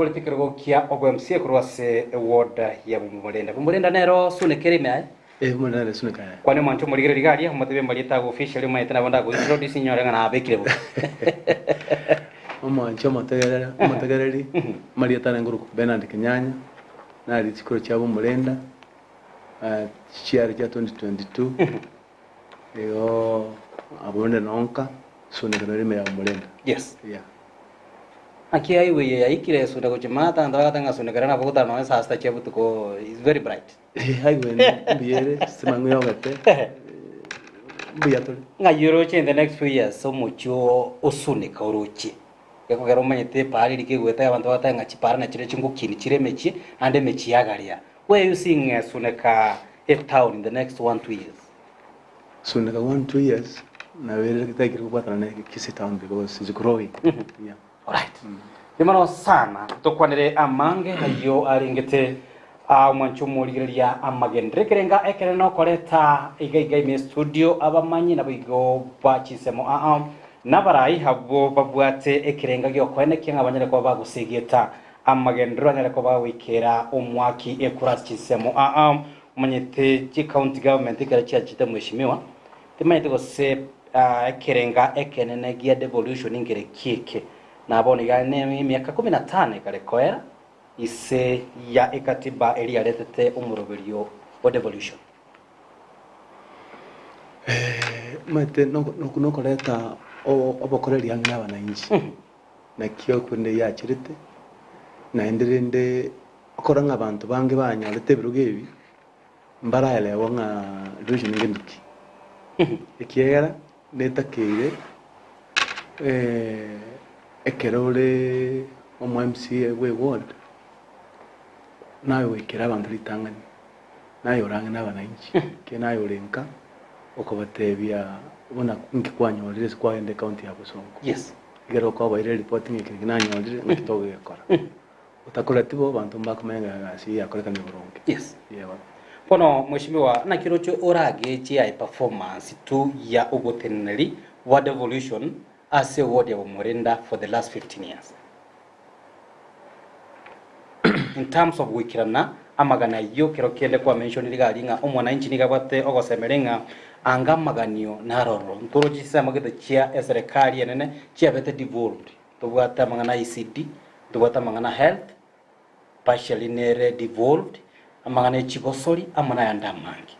Political go kia ogwemsie kurwase award ya Bumurenda nero sune kerime Bumurenda sune kaya kwani mwancho muligire ligari mutebe malita go official maite na banda go introduce nyore ngana abekire bo mwancho matagarari Marieta na nguru Bernard Kenyanya na ritikoro cya Bumurenda cyari cya 2022 ego abonde nonka sune kerime ya Bumurenda. Yes, yeah. Aki aiwe ya ikire sune go chimata ndaga tanga sune karana bogota no sasta chebutu ko is very bright. Aiwe biere simangu yogate buyatole Nga yoroche in the next few years so mucho osune ka oroche yako gero manyete pari like gweta abantu batanga chipara na chire chingukini chire mechi ande mechi yagaria. Where you seeing Suneka a town in the next 1-2 years? Suneka 1-2 years na wele kitakiri kupata na kisi town because it's growing. Yeah. Alright. Dimano sana tokwanere amange hayo aringete mwancho muligiria amagendre kerenga ekere no koleta igai me studio abamanyi nabigo bachisemo nabarai habo babwate ekerenga gyo kwene kinga abanyere ko bagusigeta amagendro anyere ko bawikera omwaki ekurachisemo manyete chi county government ikara cyachite mweshimiwa timayite go se ekerenga ekenene gia devolution ingere kike nabone gane miaka 15 kare koera ise ya ekatiba eri aretete umuroberio wa devolution mate no koleta obokoreri angana bananchi na kyo kunde yachirite na enderende okoranga abantu bange banyorete birugebi mbara ele wonga devolution ngenduki ekiera netakire ekerole omu MCA we ward nawe wekera abantu litangani nayo orange n'abananchi ke nayo orenka okobatebya ubona nkikwanyorire kwaende county ya Busongo. Yes, igero ko bayire reporting ikiri nanyorire nkitogo gekora utakora tibo abantu mbakumenga gasi yakoreka ni buronge. Yes, yewa pono mweshimiwa na kirocho orage GI performance tu ya ugoteneri wa devolution as a ward ya Bumurenda for the last 15 years. In terms of wikirana amagana yo kero kende kwa mention ligari nga omwananchi nigabate ogosemerenga anga maganio naroro ntoro jisa magete chia serikali enene chia bete devolved tubwata mangana ICD tubwata mangana health partially nere devolved amangana chigosori amana yanda mangi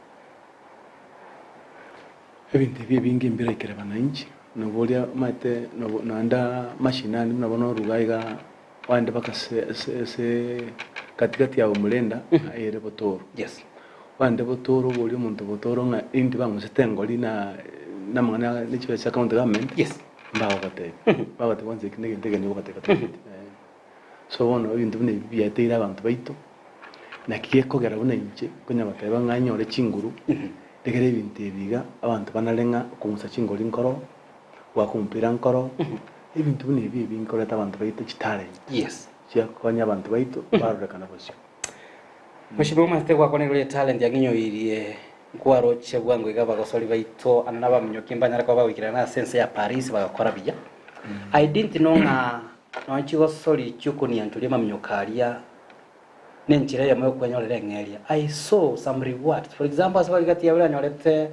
ebintu bingi mbere kire bananchi no bolia mate no anda mashinani mnabona rugaiga wande baka se katikati ya Bumurenda ere Botoro. Yes, Wande Botoro boli umuntu Botoro nga indi bamusetengo lina namana nicho cha county government. yes, Mbaho bate baba twanze ndege niyo bateka so wono ibintu bine biyatira abantu baito na kiyeko gera bunenje kunya bateba nganyore chinguru tegere ibintu biga abantu banalenga kumusa chingori nkoro wakumpira nkoro ibintu bine binkoreta abantu baito chitale. yes, Chia konya abantu baito barureka nabosyo. Mheshimiwa Mate kwa kone talent ya ginyo irie kwaro chebwango igaba gosori baito anaba mnyokimba nyara kwa bawikira na sense ya Paris bagakora bijya. I didn't know na chigo sori cyukuni yanturi mamnyokaria nenchira ya mwe kwanyorere ngeria. I saw some rewards. For example, as gati ya wala nyorete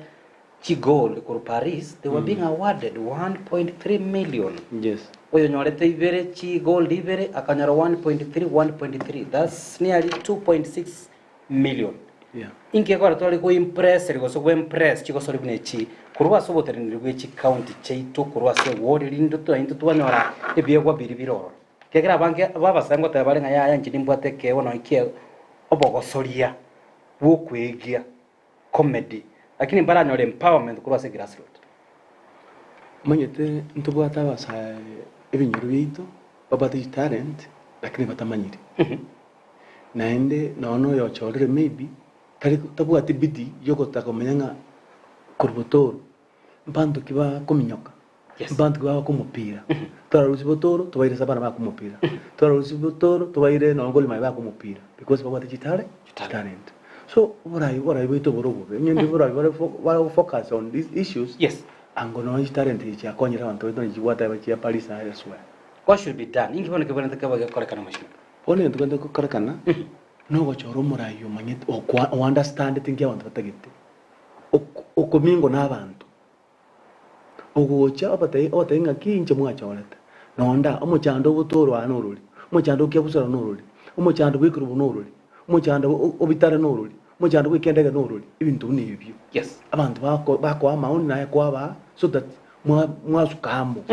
chigol ku Paris, they were being awarded 1.3 million. Yes. Oyo nyorete ibere chi gold ibere akanyara 1.3. That's nearly 2.6 million. Yeah. Inke kwa tole ko impress rigo so impress chiko sori bunechi kurwa so botere nirwe chi county cheito kurwa se ward lindo to into twanyora ebiye kwa biribiro kegera bange baba sango tabale nga ya nchini mbwate ke wono ikie obogosoria wo kwegia comedy lakini bara nyore empowerment kurwa se grassroots Manyete ntubwata basa ebinyuru bito baba talent lakini batamanyire. Naende nono yo chorere maybe kali tabwati bidi yoko takomenga kurbotoro mbandu kiba kuminyoka. Yes. Mbandu kiba kumupira. Tora rusibotoro tubaire sabana ba kumupira. Tora rusibotoro tubaire nongoli mai ba kumupira because baba talent. So what I wait over over. Nyende what I focus on these issues. Yes. Angono talent ya konyera abantu ndo jiwata ya Paris elsewhere. What should be done? Ingi bone kebona takaba gakora kana mashini. one ntugende kukarakana no gochoro murayo manyet o understand thing y'abantu batagite okomingo n'abantu ogocha abatay ngaki mwachoreta nonda omuchando butorwa n'oruri omuchando kyabusara n'oruri omuchando bwikurubu n'oruri omuchando obitara n'oruri omuchando bwikendega n'oruri ibintu n'ibyo yes abantu bako amaoni naye kwaba so that mwasukambo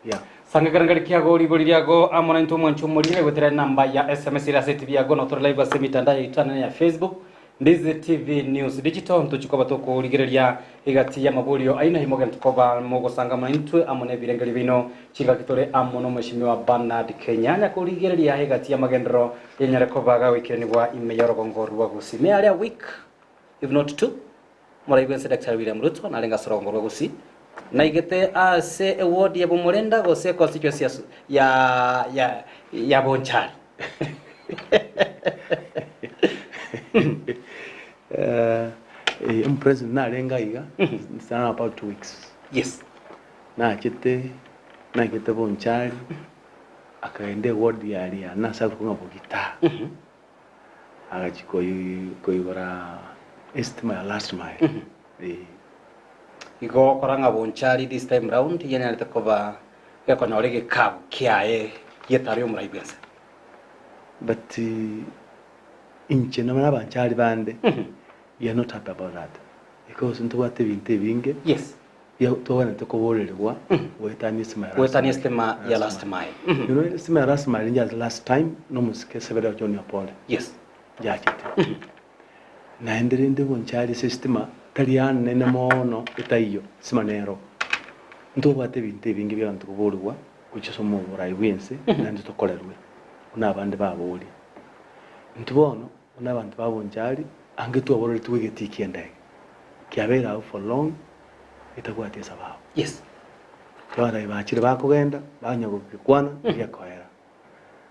yeah sanga garangari kiago liago amona ntu mwanchu mulire gutera namba ya SMS ila TV yago no tora live ase mitandao itana ya Facebook Ndize TV News Digital ntuchikoba toko ligereria igati ya mabulio aina himoga ntukoba mogo sanga manitwe amone birengeri bino chiga kitore amono mashimiwa Bernard Kenyanya ko ligereria igati ya magendro yenyare kobaga weekend wa imeyoro gongorwa gusi me alia week if not two mora igwense Dr. William Ruto na lenga soro ngorwa gusi na igete ase award ya bomorenda gose constituency ya Bonchari president na lenga iga it's about 2 weeks yes na kete Bonchari akaende award ya na sabu kunga bugita agachikoyora estima last mile igo koranga Bonchari this time round yene alitakoba yakona orege kabu kiae yetario muraibense but inche na Bonchari bande you are not happy about that because into what vinge yes ya towana tokoborerwa wetani estima ya last mile you know estima last mile just last time no musike severa John Paul yes yakite na enderende Bonchari systema talian nene mono itayo simanero ndo bate vinge byantu kuborwa kuchisomo burai wense nandi tokolerwe una bande baboli ntubono una bantu babonjari ange tuaborere tuwegeti kiende kiabera for long itagwate sababu yes twara ibachire bakugenda banyago kikwana yakoera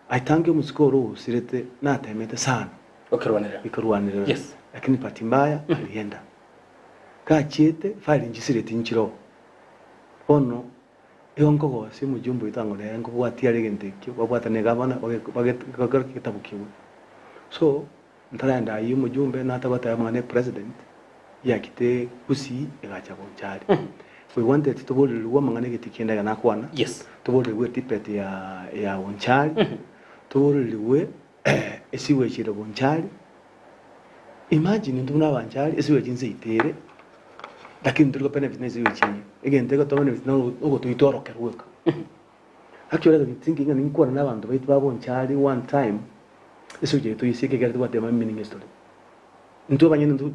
I thank you musikoro usirete natemete sana okirwanira yes lakini pati mbaya alienda kachete file njisirete nchiro ono yonko gose mujumbo itangore ngo bwati ari gentekyo babwatane gabana bagakora kitabu kiwe so ntaranda yi mujumbe natabata yamane president yakite kusi igacha Bonchari we wanted to bol luwa mangane gitikenda na kwana yes to bol luwe tipet ya Bonchari to bol luwe esiwe chira Bonchari imagine nduna Bonchari esiwe jinse itere lakini ndiko pene business iwe chinyi egente ko tomene business ugo tuitoro kerweka actually the thinking and inkwana nabantu baitu Bonchari one time eso je tuyisike gari twate meaning story nto banyene nto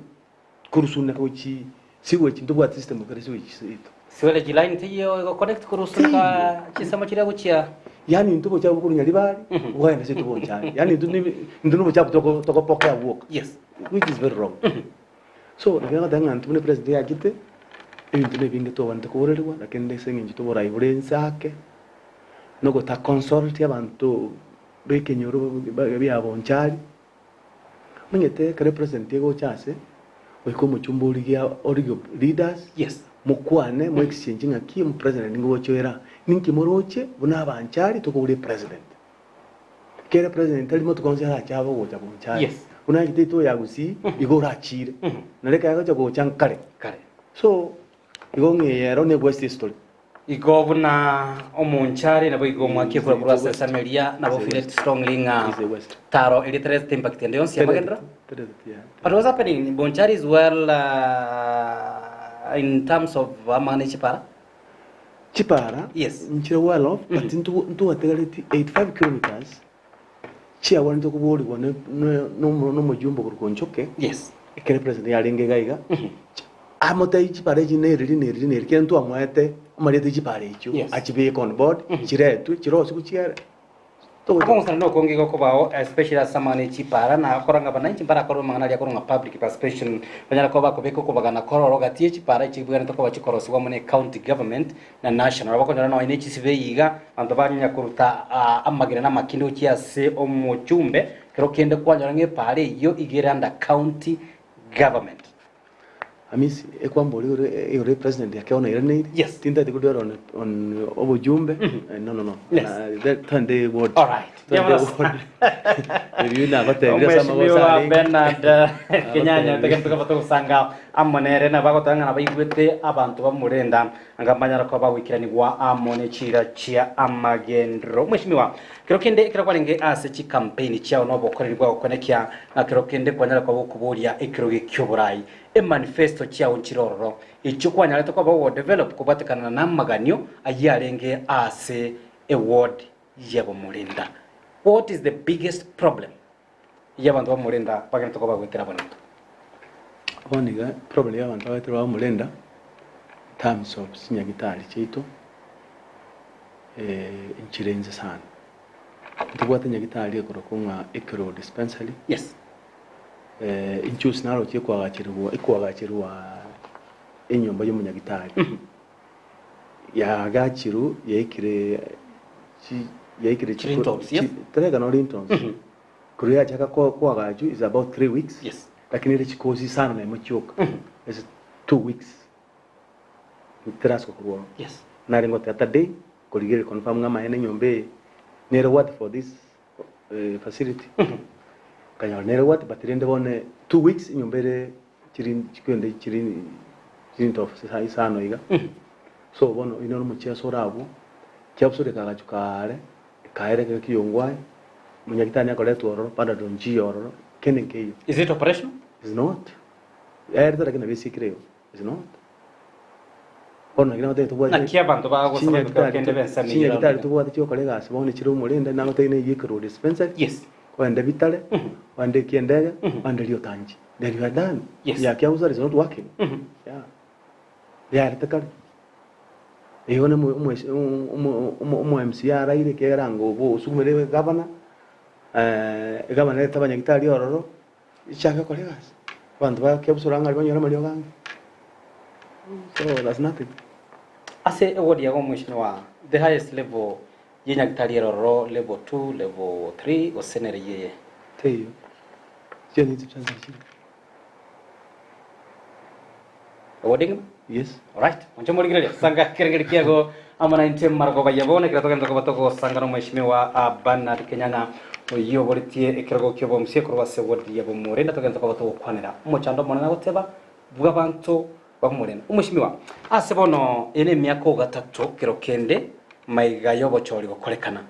kurusuna ko chi siwe chi ndo system ko siwe chi siwele jiline tiyo go connect kurusuna chisamo chira guchia yani nto bocha bukuru nyali bari ugaenda setu Bonchari yani ndo bocha toko poka work yes which is very wrong so nganga danga nto ne president yakite ibintu nebinge to bante korerwa lakini ndesengi njito bora iburense ake no ta consult y'abantu beke nyoro bya Bonchari munyete ka represent yego chase wiko muchumburi ya origo leaders yes mukwane mu exchange ngaki mu president ngo choera ninki moroche buna Bonchari to ko president kera president ali moto konsera chabo go cha Bonchari yes una kitito ya gusi igora chire naleka yago cha go chankare kare so igonge yero ne west story igobuna Bonchari nabo igomwa kifura kura Sameria nabo feel strongly nga taro illiterate impact and yonsi amagendra but what's happening in Bonchari is well in terms of manage Chipara yes nchira well off but into ategaleti 85 kilometers chia wanto kubori wane no mujumbo kurukonchoke yes ikere president ya lenge gaiga amotai Chipara jineri kentu amwete amarete Chipara icho achibe on board chiretu chirosi kuchiara to konsa no kongi ko bao especially samane Chipara na koranga bana Chipara koro mangana ya koronga public participation banyara ko ba ko beko ko bagana kororo gatie Chipara chibwana to ko bachikorosi wa mone county government na national bako ndana ine chisibe yiga ando banya kuruta amagena na makindo kiase omuchumbe kero kende kwanyora nge pare yo igera nda county government Amisi ekwamba ore president yake ona irene Yes. tinda de kudora on obujumbe no Yes. that Sunday word All right. review na gote bila sama gosa Bernard Kenyanya tegemtuka bato sanga amonere na bagotanga na bayigwete abantu bamurenda angamanya ko bawikirani gwa amone chira chia amagendro mwishimiwa kirokende kirokwaringe ase chi campaign chia no bokorerwa konekia kirokende kwanyara ko kuburia ikiroge cyuburai manifesto chia unchiroro ichukwanya leto ko bawo develop kubatikana na maganyo ayarenge ase a word yabo murinda. What is the biggest problem y'abantu bamurinda bagenda ko bagwetera bonito? Abaniga problem y'abantu bagwetera bamurinda terms of sinyagitari chito inchirenze sana tugwate nyagitari ekorokunga ekro dispensary. Yes. Inchus naro ikwagachirwa enyomba y'umunyagitari ya gachiru yaikire Rintons, yes. Terega no rintons. Kuria chaka kwa gaju is about 3 weeks. Yes. Lakini ile chikozi sana na imechoka. Is 2 weeks. Trasko kwa. Yes. Na ringo tata day kuligere confirm ngama ene nyombe nere what for this facility. Kanya nere what but rende bone 2 weeks nyombere chirin of sana iga. So bono ino muchia sorabu. Kyapsure kagachukare kaere ke kiyongwa munyagitani akoletu ororo pada donji ororo kenen keyo. Is it operational? Is not. Airda lakini bisi kireo. Is not. Ona gina te tuwa. Na kia bantu ba go sabe ko kende ben sami. Sinya gitari tuwa te kolega asibone chiro mulenda na ngote ine yikro dispensary. Yes. Wande vitale, wande kiendega, wande liyo tanji. Then you are done. Yes. Ya kia user is not working. Yeah. Ya ritakari. Eone umu MCR ile kerango bo sumere governor governor tabanya gitari ororo ichaka kolegas bantu ba kebsuranga banyora mariyo gange. So that's nothing. Ase award ya mheshimiwa the highest level yenya gitari ororo level 2 level 3 o senere yeye Teyo jeni tsanza chini. awarding. Yes. All right. Oncho murigire sanga kirengeri kiago amana inte margo bayabone kirato gendo batoko sangano mheshimiwa Bernard Kenyanya oyo boritie ekirago kyo bomsie kurwa se wodi yabo murenda to gendo batoko kwanira umuchando monana goteba buga bantu bamurenda umheshimiwa ase bono ene myako gatatu kirokende maiga yobo chori gokorekana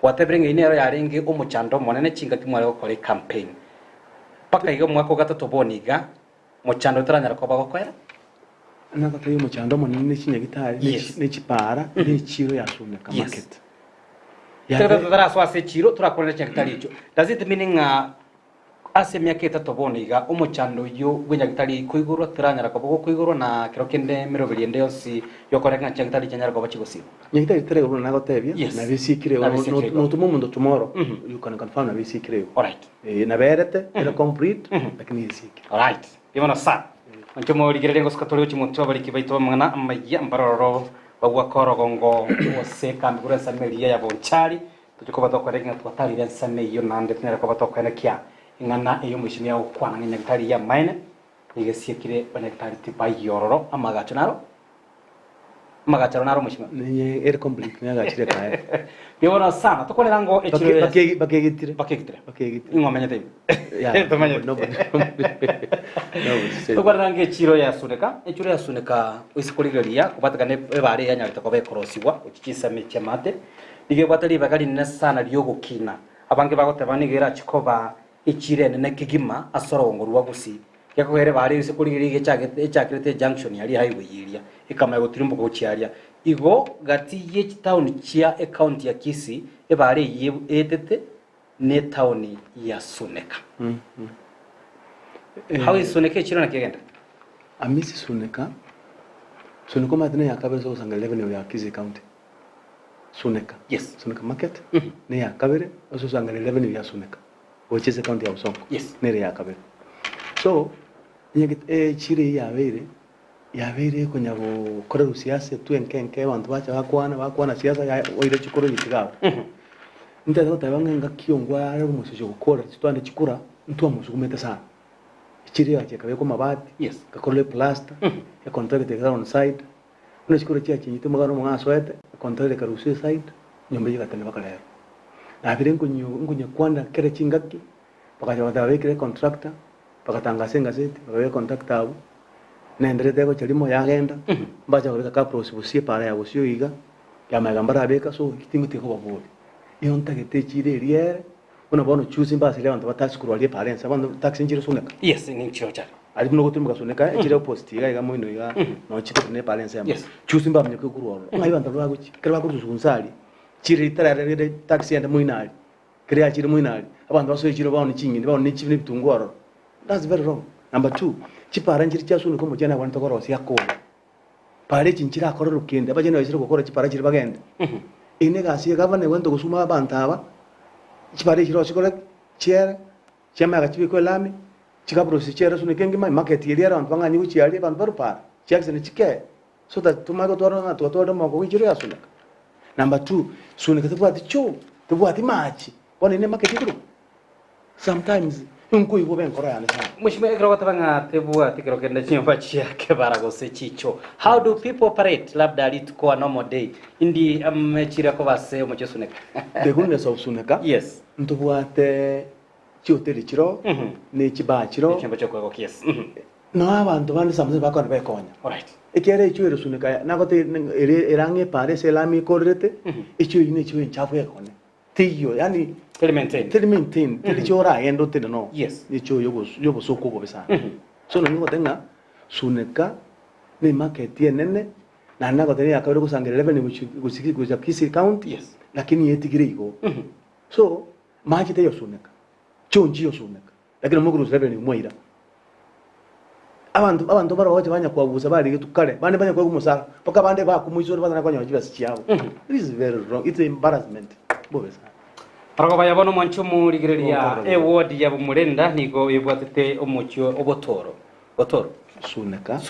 watebrenga ine yarengi umuchando monene chingati mware gokore campaign paka igo mwako gatatu boniga muchando taranyara ko bagokwera Anaka tayo muchando munene chinyagitari nechipara nechiro yasumeka market. Tara swase chiro turakorera cyagitari ico. Does it meaning ase myaka itatu boniga umuchando yo gwenyagitari kuigurwa tiranyara ko kuigurwa na kirokende mirobiri ende yonsi yokorenga cyagitari cyanyara ko bachigosi. Nyagitari tere uno nago tebia na bisikire no tumo mundo tomorrow you can confirm na bisikire. All right. Na berete era complete lakini bisikire. All right. Yimana sa. Ancho morigire ngo skatolio chimuntu abariki baito mwana amaya mbaroro bagwa korogongo wose kambigura sameria ya bonchari tuko batokorenga twatarire nsame iyo nande tinera ko batokana kya ingana iyo mwishimia ukwana nyagitari ya maine igesiekire banagitari tibayororo amagachonaro mwishimia ni era complete nyagachire kae yibona sana tukolera ngo echiro bakegitire ingomenya tebi ya tumanya no tukolera ngo echiro ya suneka usikoliriria kubatakane bare yanyarita ko bekorosiwa ukikisame cyamate dige batari bagari na sana ryogukina abange bagotabanigira chikoba echirene na kigima asorongorwa gusi yakohere bare usikoliriria cyakirete junction yari highway iria ikama gotirimbo ko cyarya igo gati ye town chia account ya Kisi ebare yetete ne town ya Suneka. How is Suneka chiro na kigenda? Amisi Suneka madine yakabezo usanga 11 ya Kisi county. Suneka. Yes. Suneka market. Ne yakabere usanga 11 ya Suneka. Which is county ya Usongo. Yes. Ne yakabere. So nyegit chire yabere kunyabo korera siasa tu enkenke abantu bacha bakwana siasa ya oire chikoro yitigabo ndetse batabanga ngakiyongwa ari umusije gukora twande chikura ntwa musukumete sana chiri ya cheka ko mabati Yes. gakorle plaster ya contract ya on side una chikoro chia chinyite magano mga swete contract ka rusi side nyombe ya tele bakalero na bire ngunya kwanda kere chingaki bakaja batawekire contractor bakatangase ngazeti bakawe contractor abo nenderete ko chelimo yagenda mbacha kubeka ka process para ya gusio iga ya magambara abeka so kitinguti ko babuli iyo ntagete chire riere una bono choose mbasi le abantu batax kurwalie parents abantu tax njiro suneka Yes, ni chocha. ari kuno kutumba suneka chire post iga moino iga no chiko ne parents ya choose mbamye ko kurwalo ngai bantu baguchi kera bakuzunsali chire itarare tax yenda moinali krea chire moinali abantu basoye chire bawo ni chinyini bawo ni chivini bitungoro. That's very wrong. Number 2, chipara njiri chasu nuko mujana abantu tokorosi yakolo pare chinchira akoro rukende abajene basire gukora chipara chiri bagende ine gasiye gavane wendo gusuma abantu aba chipare chiro chikora chiera chama gachibiko lami chikaprosi chiera sunekenge mai market yeri abantu bangani uchiari abantu barupara chiaxene chike so that tumago toro na toro mako wichiro yasuneka. Number 2, suneka tubwati cho tubwati machi bona ine market ikuru sometimes unku ibo ben korana sana Mushime ekro tabanga tebua tikro kenda chimba chia kebara gose chicho. How do people operate labda alituko normal day indi amechira ko base omochesuneka de gunne so suneka yes ntubwate chioteri chiro ne chibachiro chimba choko ko yes no abantu bandi samze bakora bekonya alright ikere ichwere suneka nagote erange pare selami korrete ichwe ine chwe chafu yakone tiyo yani Telimentin, telichora endo teno. Yes. Nicho yobo soko go besana. So no ngotenga suneka ni market yenene na nago tenia akabere kusangere revenue gusiki Kisii County. Yes. Lakini yetigire iko. So maji te yosuneka. Chonji yosuneka. Lakini muguru revenue moira. Abantu bara waje banya kwabuza bari tukale. Bande banya kwa kumusara. Paka bande ba kumuizoro bana kwanya wajibasi chiao. This is very wrong. It's an embarrassment. Bobesa. Paragoba yabono mwanchumu ligireria award ya bumurenda nigo yebwatete omochyo obotoro. Botoro suneka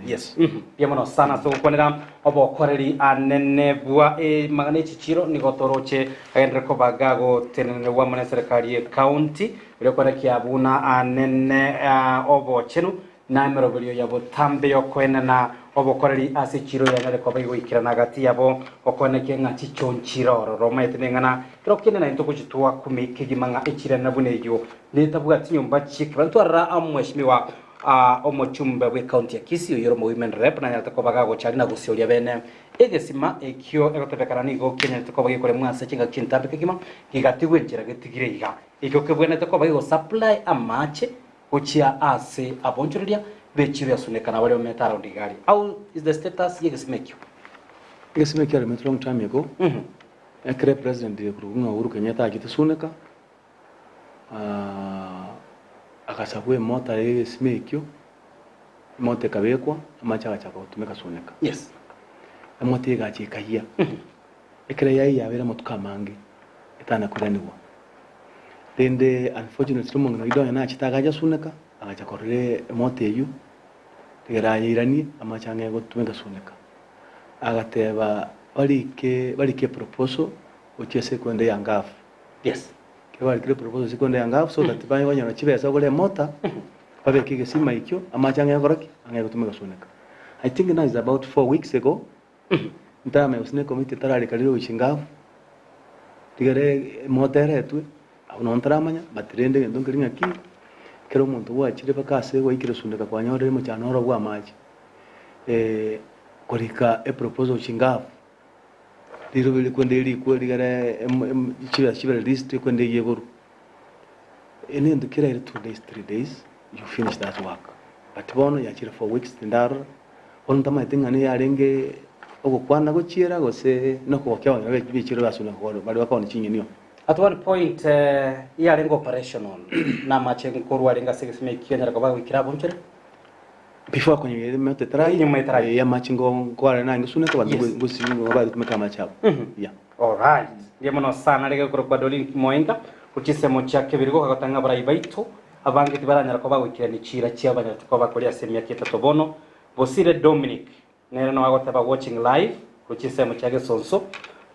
yes yamono sana so konera obokoreri anene bwa magane chichiro nigo toroche agendre ko bagago tenene wa mane serikali county rekora kiabuna anene obochenu na merobelio yabo tambe yokwena na obokoreri asichiro yanare ko bayigo ikirana gati yabo okoneke ngati chonchiro roma etenengana kirokene na intoko chitwa kumikigimanga ikirana buneyo netabuga tinyumba chikrantu ara amweshimiwa omochumbe we county ya Kisii yoro women rep na nyata ko bagago chari na gusioria bene egesima ekyo egotebekana nigo Kenya to ko bagi kore mwase chinga kintambe kigima gigatigwe njira gitigire iga ekyo kebwene to ko bagi supply amache ochia ase abonchoria bechiro yasunekana bale metara ndigari how is the status yegesima ekyo yegesima met long time ago ekre president ye kurunga Uhuru Kenyatta agitesuneka akasabwe mota yegesima ekyo mote kabekwa amacha gachaka gutumika suneka yes amote gachikaya ekre yayi yabera mutukamange etana kuranirwa tende unfortunately mungana idonya na chitagaja suneka agacha korre mote yu tigerairani amachange gutumika suneka agateba barike proposal ochese kwende yangafu yes kebali kile proposal sikwende yangafu so that banye banyana chibesa gole mota babe kige sima ikyo amachange yakoraki ange gutumika suneka I think now is about 4 weeks ago ntame usine committee tarari kaliro uchingafu tigere mota eretwe abuno ntaramanya batirende ngendo ngiringa ki kero muntu wachire bakase wikire suneka kwa nyore mu cyanoro bwa maji korika proposal uchingafu liro bili kwende iri ko ligare chibera list kwende yeguru ene ndikira iri 2 days 3 days you finish that work but bono yachire 4 weeks ndar on tama tingani yarenge okukwana gochiera gose no kwakya bichiro basuna ko bali bakona chinyinyo at one point yarengo operational na machengo korwa renga segesime kienda ko bagwikira bonchere before kwenye mete try ya machingo kwara na ngisune ko bagusi ngobali tumeka machabo yeah alright yemono sana rege ko badoli moenda ukisemo chake birigo kakatanga bara ibaito abange tibaranya ko bagwikira ni chira cyabanya ko bakoria semya kitatu bono Bosire Dominic nere no agoteba watching live ukisemo chake sonso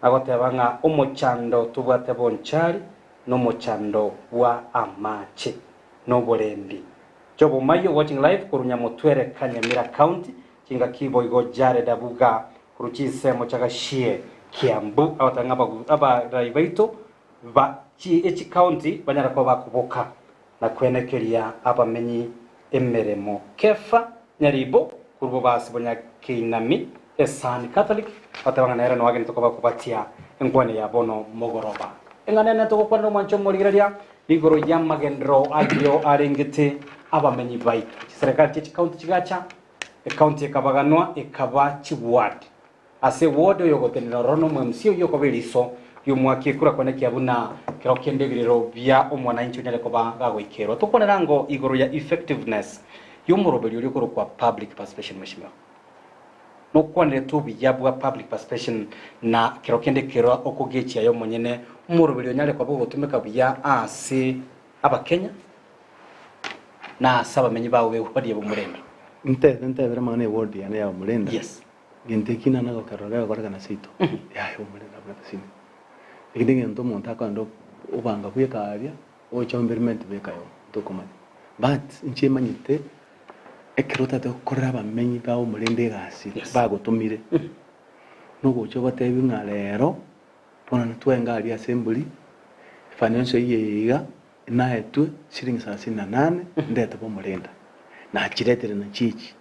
agoteba nga omochando tubwate bonchari no mochando wa amache no bolembi Jobo Mayo watching live kurunya mutwere Kanyamira County kinga kibo igo jare dabuga kuruchise mochagashie Kiambu awatanga aba raibaito ba echi county banyara ko bakuboka na kwenekeria abamenyi emeremo kefa nyaribo kurubo basibonya kinami esani Catholic batanga nera no ageni tokoba kubatia engwane ya bono mogoroba enganene tokokwana mwancho moligeria igoro ya magendro agyo arengete abamenyi baitu serikali echi county chigacha county ekabaganwa ekaba chiward ase ward yogotenera rono mwemsio yokobeliso yumwaki kura kwaneki abuna kero kendegiriro bya omwananchi nyale koba gagwikero tukonera ngo igoro ya effectiveness yumurobeli uri kwa public participation meshimyo no kwanere tu biyabwa public participation na kero kendekero okogechi ayo monyene umurobeli nyale kwa gutumika bya ase abakenya na saba menyi bawe badiye bumurenda nte vera mane ward ya umurenda yes gentekina nago karora gora kana seito ya umurenda bwa sini igidinge ndo monta ndo ubanga kuyekaria o chomberment bekayo tokomani but nche manyite ekirota to korra bamenyi ba umurende gasi bagotumire nugo cyo batebi ngalero pona ntwenga ali assembly financial yiga na etu shilingi 38 ndeta bo murenda na kiretere na chichi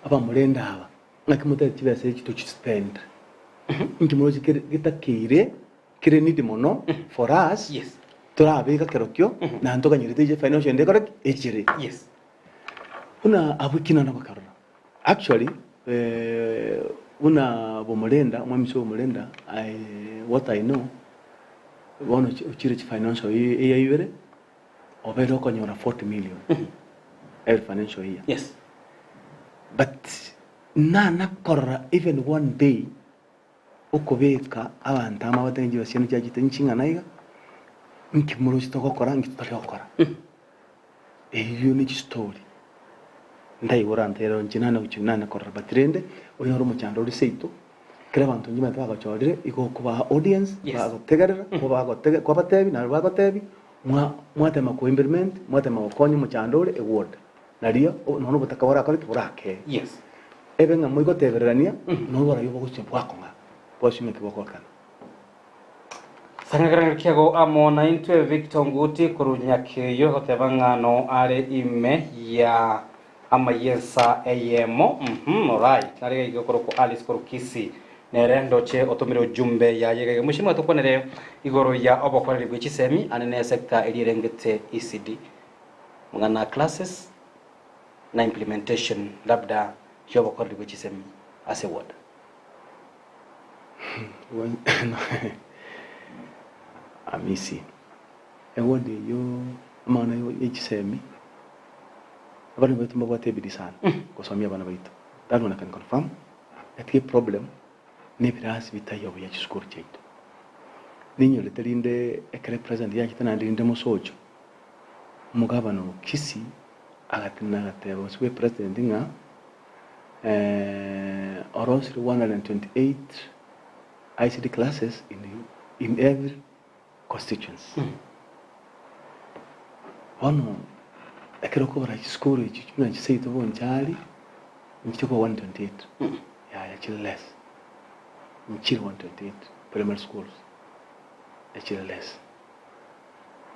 aba murenda aba nakimutete kibase kito spend nkimurozi gitakire kire need mono for us yes turabika kerokyo na ntoka nyirite financial ndekore ejire yes una abukina na bakarona actually una bomurenda mwamiso bomurenda what I know wono uchire financial year obero konyora 40 million every financial year yes but nana korra even one day ukobeka abantu amabatengi basiyano cyagite nshinga nayiga nkimuruzi tokokora ngitokora iyo ni story ndayibura ntero njinana ukinana korra batrende uri horo mu cyando uri seito kira abantu njima twagachodire iko kuba audience bagotegerera ko batebi na bagotebi mwatema ko implement mwatema okonyi mu cyando uri award nariyo nono butakabara akari burake yes ebenga moigo teberania no bora yobo guche bwakonga bwashime kiboko kana sangagaranga kiago amona intwe Victor Nguti kurunyakeyo hotebangano are ime ya amayensa eyemo right nari igokoro ko Alice Korukisi nerendo che otomiro jumbe ya yege mushimwa tukonere igoro ya obokorere bwichisemi anene sector elirengete ECD mwana classes na implementation labda yobokorere bwichisemi as a word amisi ewode yo mana yo ichisemi abantu betu mabwate sana kusomia bana baitu that one I can confirm that the problem ne biras bitayo ya chikuru chetu ninyo leterinde ekere president ya kitana ndinde musocho mugabano kisi agatina gatebo swe president nga orosri 128 ICT classes in every constituency ono ekero ko bara school chichuna chiseito bonchali nchiko 128 ya chilles nchiro 128 primary schools chilles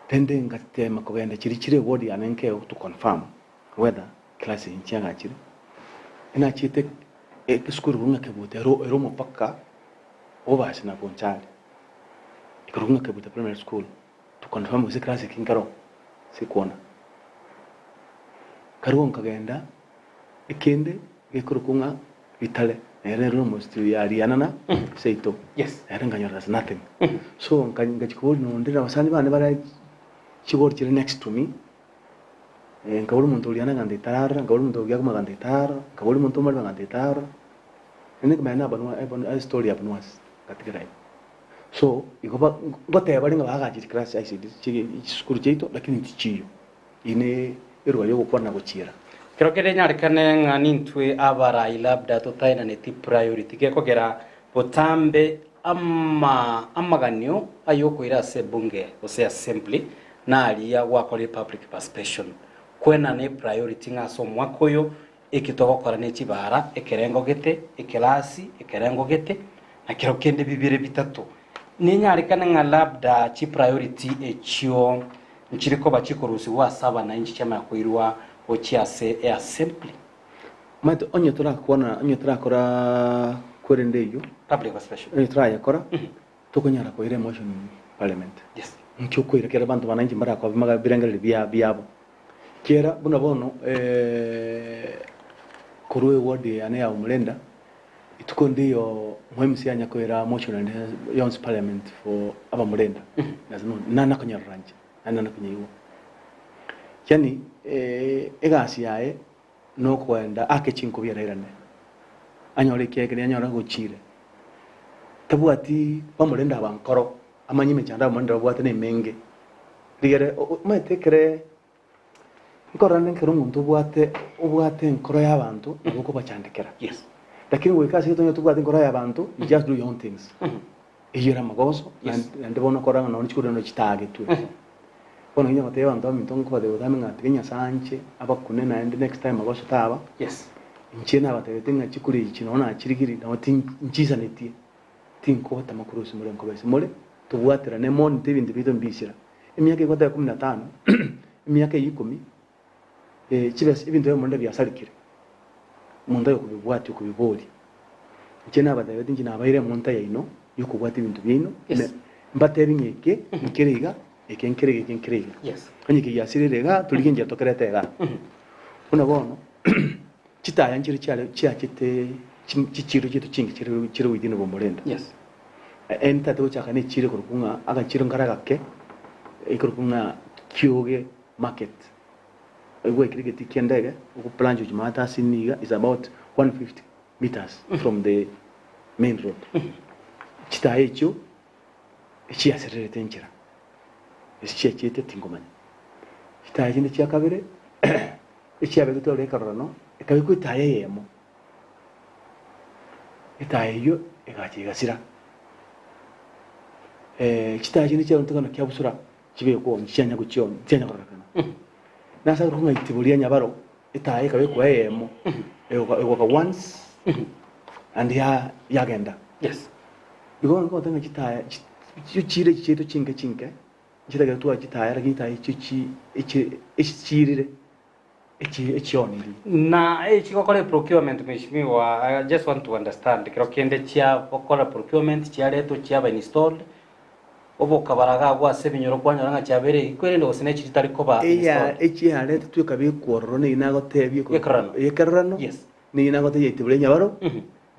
tende ngatema ko bende chiri word anenke to confirm whether class inchanga chiri ina chite school runga kebute ero mopaka obasi na bonchali ikurunga kebute primary school to confirm use class kinkaro sikuona karuon kagenda ikende gekurukunga vitale erero most yariana seito yes erenganya there's nothing so ngachikubuli no ndira basani bane bara chibori chire next to me ngabuli muntu uliana ngande tarara ngabuli muntu ugiya kuma ngande tarara ngabuli muntu mali ngande tarara ene kumana banwa story abnwas katika so ikoba ngote bali ngabaga chiri class ICD chiri school cheito lakini tichiyo ine irwa yo gukwana guchira kero kere nyarikane ngani ntwe abara ilabda to taina neti priority ke kogera botambe amaganyo ayoko ira se bunge ose assembly na aliya wakore public participation kwena ne priority ngaso mwakoyo ikitogokora ne kibara ekerengo gete ekelasi ekerengo gete na kiro kende bibire bitatu ninyarikana nga labda chi priority echio nchiriko bachikorusi wa saba na inchi chama yakwirwa ochiase ya simply mato onye turakora kwerende iyo public special onye turayakora tukonyara ko ire motion parliament yes nkyo kwira kera bantu bananji mbara ko bimaga birengerere byabo kera buna bono kuruwe ward ane ya umulenda itukonde yo mwemsi anya kwira motion and yons parliament for abamulenda nazino nana konyaranje nana konyiwo yani egasi yae no kwenda akechinko byarerane anyore keke anyora guchire tabwati bamulenda bankoro amanyime cyanda bamulenda bwate ne menge rigere matekere nkorane nkero umuntu ubwate nkoro y'abantu nuko bacandikira yes lakini wekasi tonyo tubwate nkoro y'abantu you just do your own things iyera magoso and bono koranga no chikuru no chitage tu bono nyama te abantu bamintongo kwa de udame ngatigenya sanche abakunena and next time magoso taba yes nchena batebete nga chikuri kinona kirigiri na wati nchiza netie tinko tamakurusi muri nko bese muri tubwatira ne mon tebindi bito mbisira emyaka ikota 15 emyaka 10 kibese ibintu yo monde byasalikire munda yo kubibwati kubibori nchena batebete ngina abaire monta yaino yo kubwati ibintu bino mbate binyeke nkiriga ekenkiriga yes kanyike yasirerega tuligenje tokeretega unabono chitaya nchiri cyakite chichiro kitu chingi chiri within bomolenda yes enta to chakane chiri kurukunga aga chiro ngaragake ikurukunga kyoge market we kirigeti kendege uku planjo jimata siniga is about 150 meters from the main road chitaya icho chiaserere tenchira chete tingomanya chitaya chinde cyakabere ichiabe gutore karano ikabiku itaye yemo itaye yo igachigasira chitaye chinde cyo ntugana kyabusura kibe ko ncyanya gucyo ncyanya korakana nasa runga itibulia nyabaro itaye kabiku yemo ego once and yagenda yes bigo ngo tanga chitaye chire chito chinke chitaga tuwa chitaye ra chitaye chichi ichirire echioni na chikokole procurement mheshimiwa I just want to understand kiro kende chia pokora procurement chia leto chia ba installed obo kabaraga gwa sebinyoro kwanyora nga chabere ikwere ndo sine chitari koba installed echia leto tuka bi kororo ne inago tebye ko yekarano yes ne inago te yitibule nyabaro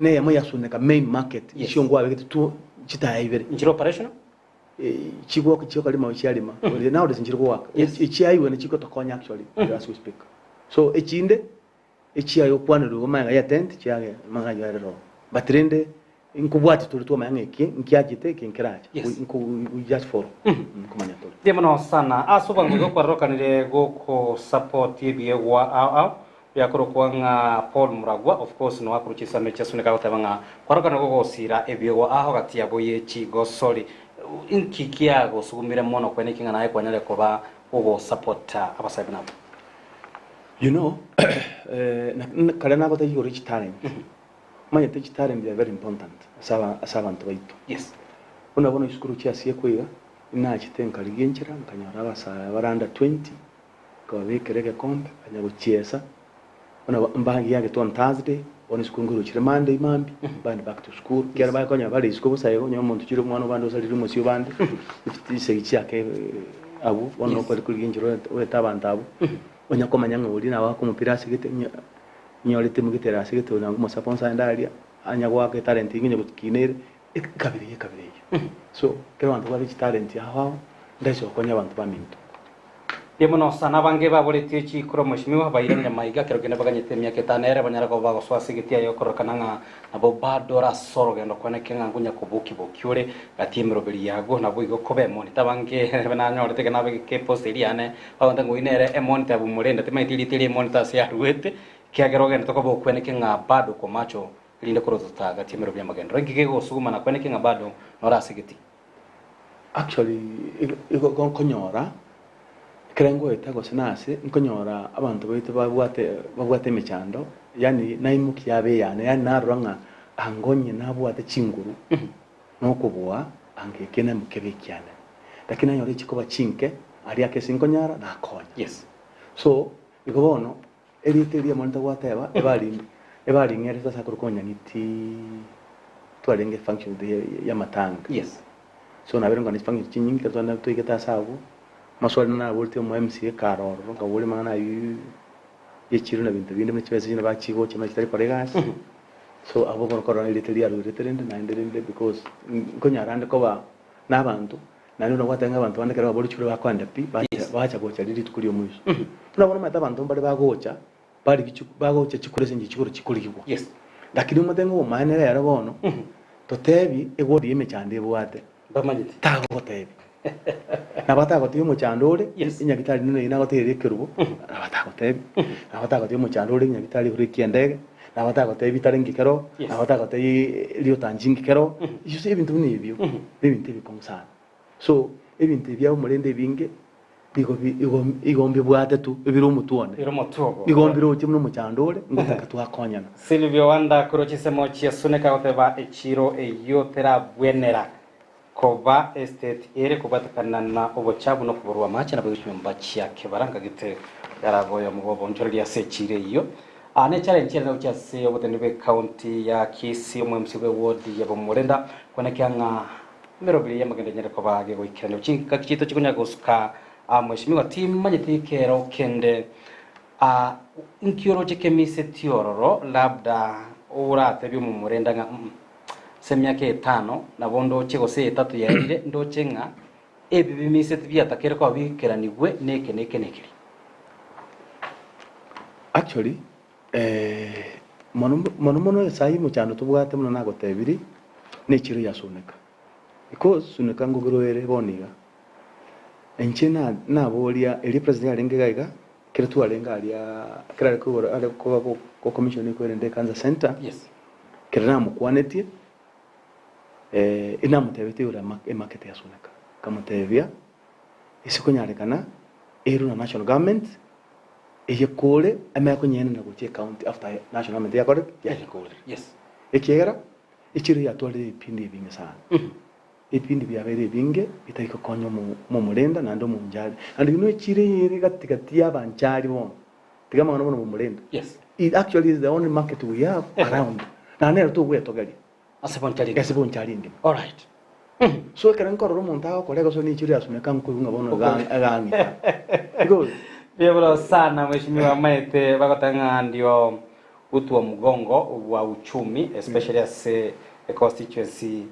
ne yamo yasuneka main market ishongwa beke tu chitaye ibere njiro operational chigwo kicho kalima uchalima now this njiro work echia iwe ne chiko tokonya actually as we speak so echinde echia yo kwaniro manga ya tent chiage manga ya rero batrende inkubwati tulitwa manga iki nkiagite kinkiraje we just follow kumanya tole demono sana asuba ngo kwa rokanire go ko support yebiye wa yakoro kwanga Paul Muragwa of course no akuruchisa mecha sunika gotabanga kwa rokana go sira ebiye wa aho gati yaboye chi go sorry inkikia go sugumire mono kwene kinga naye kwanyale koba obo support abasabe nabo. You know, kalena bata you rich talent. My rich talent is very important. Asaba ntoito. Yes. Una bono iskuru chia sie kwiga ina chitenka ligenchera nkanyara basa baranda 20 ko bekereke kombe kanya guchiesa. Una mbangi yake to on Thursday, on iskunguru chire Monday mambi, band back to school. Kera ba konya bali isko busayo nyo muntu chire mwana bando sali rumo bande. Ifitise ichake abu wono ko ligenchero wetabantabo. Onya komanya uri na wako mupira sigete nyorite mugitera sigete na ngo sponsor ndalia anya gwake talent nginye gukinere kabiri so kero bantu bari talent yaho ndacho konya bantu baminto demono sana bange baboletie chi kro mheshimiwa bayiranya maiga kero kene baganyete myaka tanere banyara ko bago swasi gitia yo korokananga abo badora soro gendo kone kenga ngunya kubuki bokyure gatimero beri yago nabo igo kobe monita bange bananyo rete kana be ke posteriane bawanda nguinere e monita bu murenda te maitili monita sia ruete kya gero gendo ko bokwene kenga bado ko macho linde ko rozota gatimero bya magendo ngike go suguma na kwene kenga bado nora sigiti actually igo konyora Krengo etago senase nkonyora abantu baitu babwate mechando yani naimuki yabe yani narwanga angonye nabwate chinguru no kubwa angekena mukebekiana lakini anyore chikoba chinke ari yake sinkonyara na konya. Yes. So ikobono eriteria monta gwateba ebali ngere sasa kurukonya niti twarenge function ya matanga. Yes. So na beronga ni function chinyingi katona tuiketa sabu maswali na wolte mu MC karoro nga wole mana yechiru na bintu binde mchibese na bachigo chama chitari paregas. So abo korona eriteria rureterende na enderende because konyarande koba nabantu nani unawatanga abantu bande kera bori churu bakwanda pi bacha gocha riri tukuri omwiso unabona mata abantu bari bagocha bari bagocha chikurese ngichikuru chikurikwa. Yes. Lakini umutengo umanera yarabono totebi egodi yemechande bwate bamanyite tago tebi nabata tiyo muchandore inyagitari nino inagotere kerubo nabata tebi nabata tiyo muchandore inyagitari kuri kiendege nabata tebi tarengi kero nabata tebi liyo tanjingi kero yose ibintu nibyo bibintu bikonsana. So ebintu bya umurende binge igombi bwate tu ebiro mutuone igombi ro kimwe muchandore ngutaka twakonyana. Silvio Wanda kurochisemo chiasuneka oteba echiro eyotera bwenera koba estate ere kubatakana na obochabu no kuburwa macha na bwishimba cyake baranga gite yaragoya mu bonjoro lya secire iyo ane challenge na uchase obotende county ya Kisii mu MCB ward ya bomurenda konekanga merobili ya magende nyere koba ge goikirane uchinka kichito chikunya gosuka mweshimiwa timu manyiti kero kende inkioro chekemise tiororo labda urate byo mu murenda nga semyake 5 na bondo chego se 3 yarire ndo chenga ebi bimise tibyatakere kwa bikeraniwe neke. Actually mono sai mu cyano tubwate muno nago tebiri nekiro yasuneka because suneka ngogoroere boniga enchena nabolia eli president alengega kire tu alenga alia kire ko commission ko rende Kanza Center. Yes. Kire namukwanetie ina mutebete ura market yasuneka kamutebia isikonyarekana eru na national government eyekole amako nyene na goche county after national government yakore yakole. Yes. Ekera ichiro yatwale ipindi bingi sana. Ipindi byabere binge bitayiko konyo mu murenda nando mu njali and you know chire yiri gatikati y'abanchari bon tigama ngono mu murenda. Yes. It actually is the only market we have around na nero to we togali asibonchari ndi. All right. So kera nkoro monta ko lego so ni chire asuneka nkunga bono gangi because Biebro sana mheshimiwa Maite bakotanga ndio utu wa mgongo wa uchumi especially as a constituency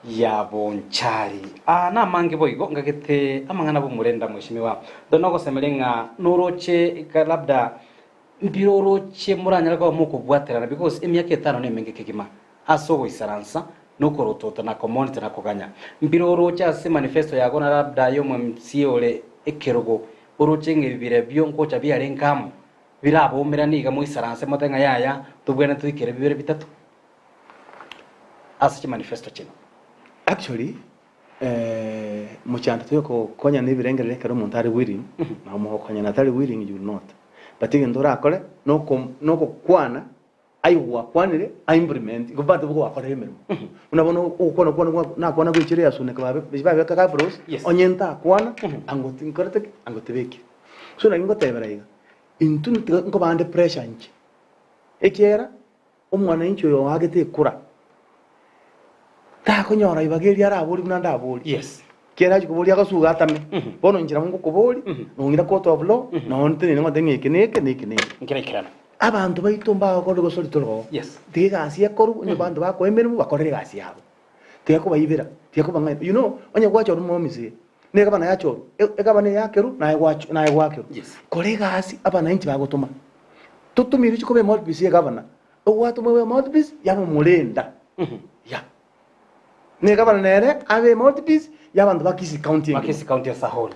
ya Bonchari. Na mangi boigo ngagete amangana bo murenda mheshimiwa donogo semelenga noroche labda mbiroroche muranya kwa muko bwaterana because emyake 5 nemenge kigima aso isaransa nukorotota na community na kuganya mbiroroche ase manifesto yago na labda yo MCole ekerogo urucenge bibire byo nkocha byarenkamu birabo miraniga mu isaranse motenga yaya tubwene twikere bibire bitatu ase manifesto chino. Actually muchanda tuyoko konya nibirengere kero montari wiring na mo konya natari wiring you not but ndora akore noko kwana aiwa kwanire implement gobante bwo akore emero unabona ukona na kwana gwichire yasuneka babe kaka bros onyenta kwana angoti nkorete angoti beki so na ngota ebarayiga intu ngo bande pressure nchi ekera umwana incho yo hagete kura ta konyora ibageri araburi munanda aburi. Yes. Kera chikubuli akasuga atame bono njira mungu kubuli nongira court of law no ntene ngo denge neke nkirana abantu baitomba ko go soli tolo. Yes. Tiga asia koru ni bantu bako emeru bakorere gasi yabo tiga ko bayibira tiga ko banga you know onye gwacho rumo mise neka bana yacho ekabane yakeru na egwacho. Yes. Kolega asi abana inchi bagotuma tutumiri chikobe multipisi gavana watu mwe multipisi yabo mulenda ya neka bana nere ave multipisi yabantu bakisi county as a whole.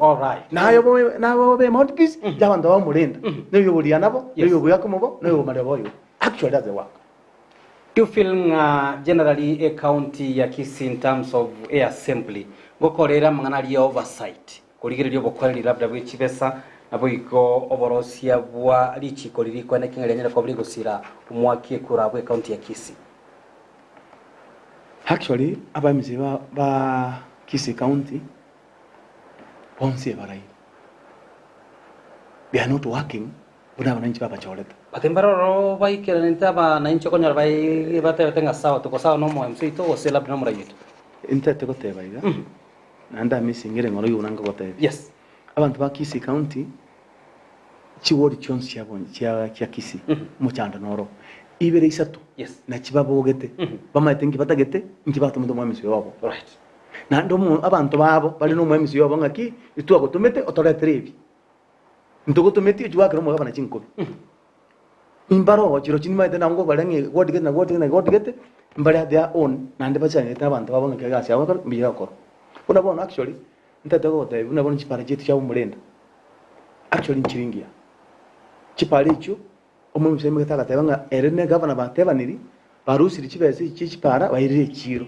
All right. Nayo be multipisi yabantu bamulenda niyo buriya nabo niyo buyakomobo niyo madabo. Actually that's the work. Do you feel generally a county ya Kisii in terms of assembly gokorera mangana ri oversight kurigiriryo bokweli labda bw'ekibesa nabo iko oborosia bwa lichiko liriko na kinga lenyera kwa buli gusira umwaki kura bwe county ya Kisii. Actually abamizi ba Kisii County bonse barai. They are not working. Buna wananchi baba choleta. Batembaroro baikira nitaba na incho konyara bai batenga sawa tuko sawa no mo MC to ose labda no murayitu. Inte tekoteba iga. Nanda misingire ngoro yunanga goteba. Yes. Abantu ba Kisii County chiwori chonsi cyabonye cya Kisii mu cyanda noro. Ibere isatu. Yes. Na kibabogete. Bamaitengi batagete nkibatu mu mwamisi wabo. Right. Na ndo abantu babo bali no mwamisi wabo ngaki itwa gotumete otoreterebi. Ntogotumete ijwa kero mo bana chinko. Imbaro chiro chinima ite nango balangi godigete na godigete mbali their own na ndi bachanye tabantu babo ngake gasi abo mbiya ko. Una bona actually ntata go dai una bona chipara jetu cha umurenda. Actually nchiringia. Chipara icho omwe mseme kataka tabanga erene governor batebaniri barusiri chibese chipara bayirire chiro.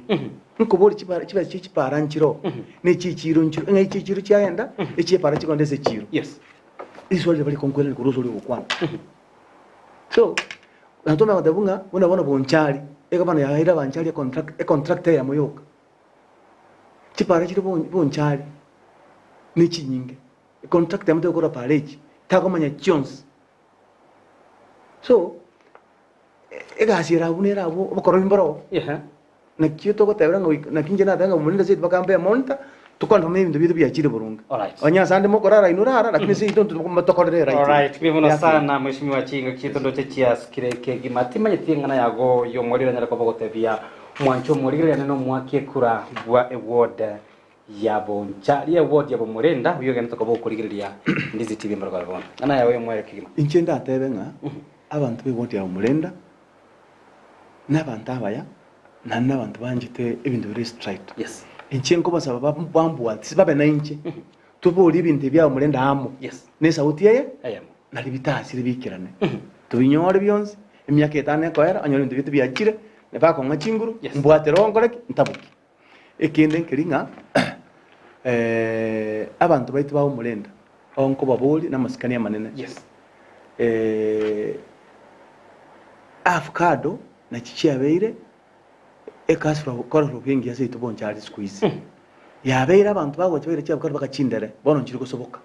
Nko boli chibese chipara nchiro. Ne chichiro nchiro ngai chichiro chaenda echipara chikondese chiro. Yes. Iswali bali konkwela kuruso liko kwana. So, natoma kadabunga bona bonchali eka bana yaira banchali contractor ya moyoka. Chipara chiro bonchali ni chinyinge. Contractor mute gora paleji takomanya Jones. So, ega asira bunera abo bakoro imboro. Yeah. Na kyoto ko tabira na kinjena danga mulinda zit bakambe monta tukon hame bintu bya chiri burunga. Alright. Anya sande mo korara inurara lakini si ito tukokorere right. Alright, bivuno sana mheshimiwa Chinga kitondo chechias kireke gimatima nyithingana yago yo morira nyara kwa gotevia mwancho morira neno mwake kura bwa award ya bonchali award ya bomurenda uyo gene tokobo kurigiriria ndizi TV mbarwa bona. Ana yawe mwere kigima. Inchenda atebenga abantu b'eward ya bomurenda n'abantu abaya n'abantu banjite ibintu biri straight. Yes. Inchenko basaba bambuwa sibabe na inche. Tubuli ibintu bya bomurenda amo. Yes. Ne sauti yeye? Ayamo. Nali bitasi bikirane. Tubinyore byonse emyaka etane kwera anyore ibintu byakire ne bako ngachinguru mbwate rongoreke ntabuki. Ekinde nkiringa abantu baitu ba bomurenda onko babuli namasikani amanene. Yes. Avocado na chichiabeire ekasfra kora rubingi yase itubonchari squeeze. Yabeire abantu bago chibere cyabukara bakachindere bono nchiri gusoboka.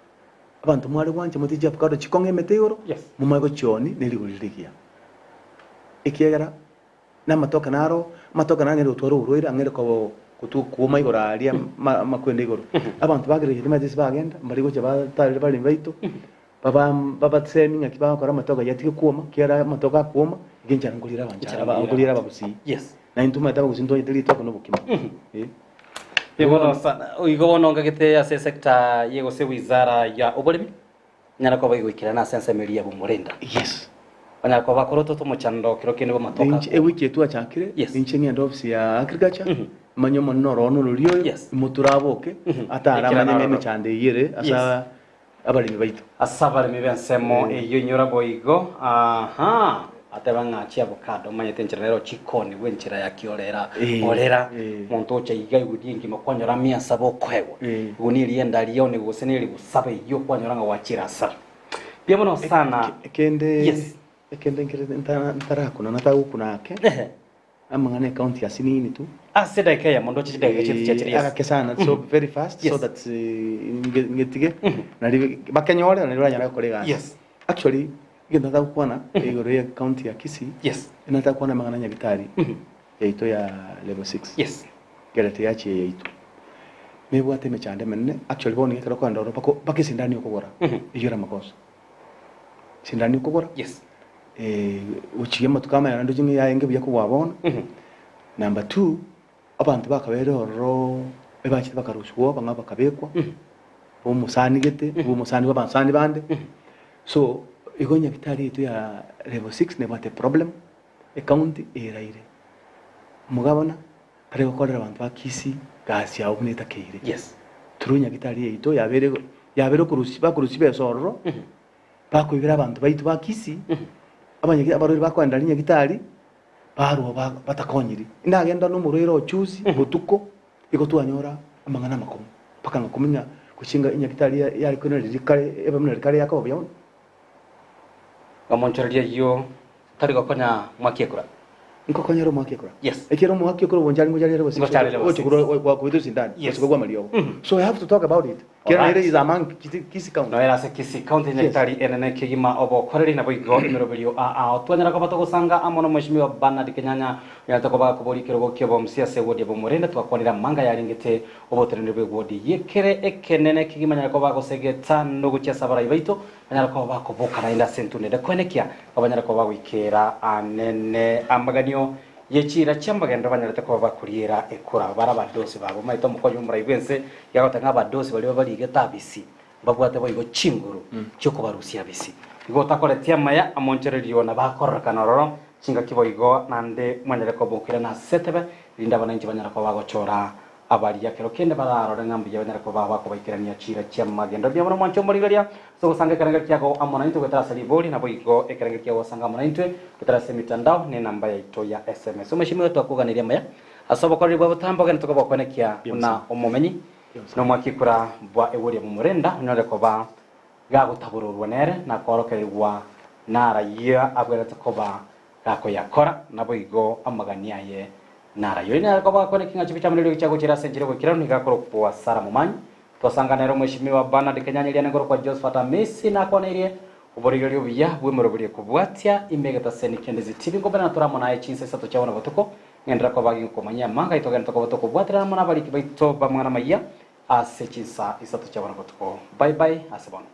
Abantu mwari wanje mutije avocado chikonge meteoro mu mago cyoni neriguririkia. Ekiyagara namatoka naro matoka nangere utwaro uroira angere ko kutukuma igora alia makwende igoro. Abantu bagere yimeze bagenda mbarigo cyaba tari bali baito. Baba tseni ngakibaka kora matoka yatike kuoma kiara matoka kuoma genjana ngulira banja ngulira babusi. Yes. Na intuma taba kuzindoye delito kono bukima. Bivuno sana uigobono ngagete ya sector yego se wizara ya ubolimi nyara kwa bagwikira na sense melia bomurenda. Yes. Bana kwa bakoroto to muchando kirokene bo matoka. Inche wiki yetu achakire inche ni office ya agriculture manyomo noro no lulio muturaboke atara manyenge chande yire asa abalimi baito asabalimi bensemo eyo nyora boigo aha atebanga chi avocado manyete ncherero chikoni wenchira ya kiolera olera muntu cha igai gudingi makonyora mia sabo kwewa guni lienda lione guseneli gusabe yo kwanyora nga wachira sa bia bono sana kende ekende ngire ntara kuna nata ukunake amangane account ya sinini tu asida kaya mondo chida chichiria akakesana so very fast so that ngetige nari bakanyore nari banyara kolega actually ngenda kuona igoro ya account ya Kisii inataka kuona magana nyabitari yaito ya level 6 gerate yachi yaito mebwate mechande menne actually boni kero kwanda ro pako sindani ukogora ijura makosa sindani ukogora uchiye matukama ya ndo jingi ya enge byako wabona number 2 abantu bakabero ro ebachite bakarushuwa banga bakabekwa umusani gete umusani babansani bande so igonya bitari itu ya level 6 ne bate problem account eraire mugabona kare gukorera abantu ba Kisii gasi ya ubuneta keire turunya bitari itu yabere kurusi besoro bakwibira abantu baitu ba Kisii abanyagi abarori bakwenda linya gitari baro batakonyiri ndagenda no murero chuzi butuko iko tuanyora amangana makomo paka ngakuminya kushinga inyakitari yari kuno rikare eba muna rikare yako byona gamonchereria yo tari gokonya mwakiekura nko konyero mwakekura yes ekero mwakekura bonjari ngojari rebo Ngojari rebo ochukuro kwa kuitu sindani Yes. ochukuro mario so I have to talk about it kera Alright. ere is among kisi count no era se kisi county nyakitari enene kigima obo koreri na boigo imeroberio a twanyara ko bato gusanga amono mweshimiwa Bernard Kenyanya yata ko bakubori kirogo kyobo msiase wodi bo murenda twakwanira manga yaringite obo terende bwe wodi yekere ekenene kigima nyara ko bagosegeta no guchesa bara ibaito banyara ko bakobokana inda sentune de kwenekia abanyara ko bagwikera anene amaganio yechira cyambagenda banyarete ko bakurira ekura bara badosi babo maito mukonyo murayibwense yagotanga badosi bali balige tabisi babwate boigo chinguru cyo kubarusia bisi igota koretia maya amonchererio na bakorrakana roro chinga kiboigo nande mwanyere ko bukira na setebe linda bananji banyara ko bagochora abari yakero kende bararo ngambi banyara ko baba ko baikirania chira cyamagenda bya muri mwancho murigaria so sanga karanga kyako amona into kwetara saliboli na boigo ekaranga kyako sanga amona into kwetara semitandao ni namba ya ito ya SMS umeshimiwe twakuganiria maya asobo kori bwa butambo gane tukabokonekia una omumenyi no mwakikura bwa ewuri mu murenda unore ko ba gagutabururwa nere na korokerwa nara ya abwera tukoba gako yakora na boigo amagania ye nara yo ina ko bakone kinga chipicha muliro cyago kira senjire ko kirano igakoro kwa sara mumanyi twasanga nero mweshimiwa Bernard Kenyanya ile ngoro kwa Josephat Messi na konerie uborigerio biya bwemerobiri kubwatia imegata seni kendezi TV ngobana naturamona aye chinse sato cyabona batuko ngendra ko bagi komanya manga itogana to batuko bwatira mona bari kibaito bamwana maya ase chinsa isato cyabona batuko bye bye asebona